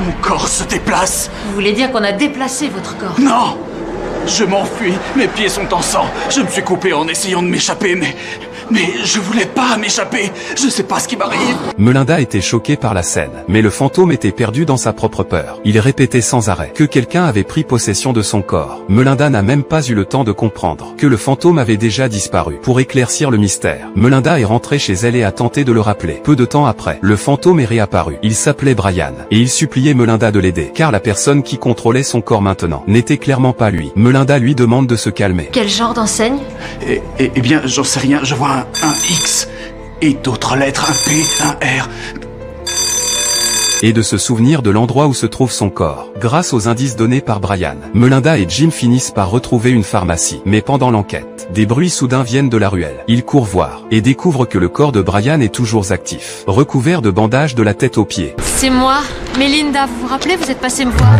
Mon corps se déplace. Vous voulez dire qu'on a déplacé votre corps? Non! Je m'enfuis, mes pieds sont en sang. Je me suis coupé en essayant de m'échapper, mais je voulais pas m'échapper. Je sais pas ce qui m'arrive. Melinda était choquée par la scène, mais le fantôme était perdu dans sa propre peur. Il répétait sans arrêt que quelqu'un avait pris possession de son corps. Melinda n'a même pas eu le temps de comprendre que le fantôme avait déjà disparu. Pour éclaircir le mystère, Melinda est rentrée chez elle et a tenté de le rappeler. Peu de temps après, le fantôme est réapparu. Il s'appelait Brian, et il suppliait Melinda de l'aider, car la personne qui contrôlait son corps maintenant n'était clairement pas lui. Melinda lui demande de se calmer. Quel genre d'enseigne? Eh bien, j'en sais rien. Je vois un X et d'autres lettres, un P, un R. Et de se souvenir de l'endroit où se trouve son corps. Grâce aux indices donnés par Brian, Melinda et Jim finissent par retrouver une pharmacie. Mais pendant l'enquête, des bruits soudains viennent de la ruelle. Ils courent voir et découvrent que le corps de Brian est toujours actif, recouvert de bandages de la tête aux pieds. C'est moi, Melinda, vous vous rappelez, vous êtes passé me voir.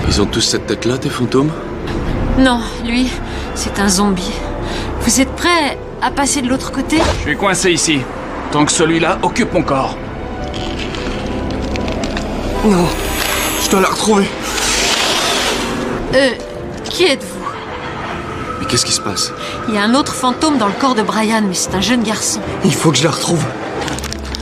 Ils ont tous cette tête-là, tes fantômes? Non, lui, c'est un zombie. Vous êtes prêts à passer de l'autre côté? Je suis coincé ici. Tant que celui-là occupe mon corps. Non, je dois la retrouver. Qui êtes-vous? Mais qu'est-ce qui se passe? Il y a un autre fantôme dans le corps de Brian, mais c'est un jeune garçon. Il faut que je la retrouve.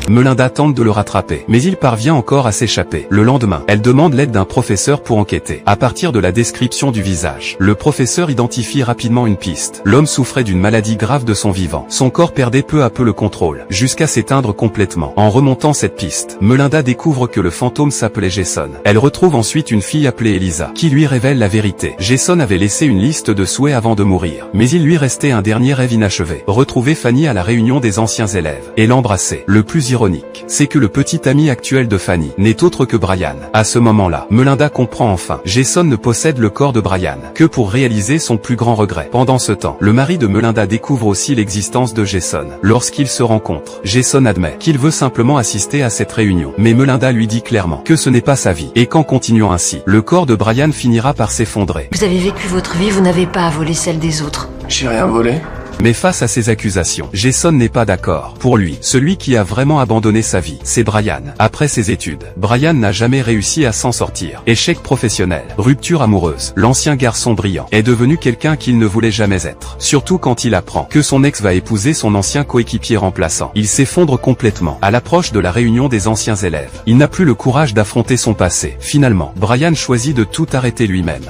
Melinda tente de le rattraper, mais il parvient encore à s'échapper. Le lendemain, elle demande l'aide d'un professeur pour enquêter. À partir de la description du visage, le professeur identifie rapidement une piste. L'homme souffrait d'une maladie grave de son vivant. Son corps perdait peu à peu le contrôle, jusqu'à s'éteindre complètement. En remontant cette piste, Melinda découvre que le fantôme s'appelait Jason. Elle retrouve ensuite une fille appelée Elisa, qui lui révèle la vérité. Jason avait laissé une liste de souhaits avant de mourir, mais il lui restait un dernier rêve inachevé. Retrouver Fanny à la réunion des anciens élèves, et l'embrasser. Le plus ironique, c'est que le petit ami actuel de Fanny n'est autre que Brian. À ce moment-là, Melinda comprend enfin. Jason ne possède le corps de Brian que pour réaliser son plus grand regret. Pendant ce temps, le mari de Melinda découvre aussi l'existence de Jason. Lorsqu'ils se rencontrent, Jason admet qu'il veut simplement assister à cette réunion. Mais Melinda lui dit clairement que ce n'est pas sa vie, et qu'en continuant ainsi, le corps de Brian finira par s'effondrer. Vous avez vécu votre vie, vous n'avez pas à voler celle des autres. J'ai rien volé. Mais face à ces accusations, Jason n'est pas d'accord. Pour lui, celui qui a vraiment abandonné sa vie, c'est Brian. Après ses études, Brian n'a jamais réussi à s'en sortir. Échec professionnel, rupture amoureuse, l'ancien garçon brillant est devenu quelqu'un qu'il ne voulait jamais être. Surtout quand il apprend que son ex va épouser son ancien coéquipier remplaçant. Il s'effondre complètement. À l'approche de la réunion des anciens élèves, il n'a plus le courage d'affronter son passé. Finalement, Brian choisit de tout arrêter lui-même.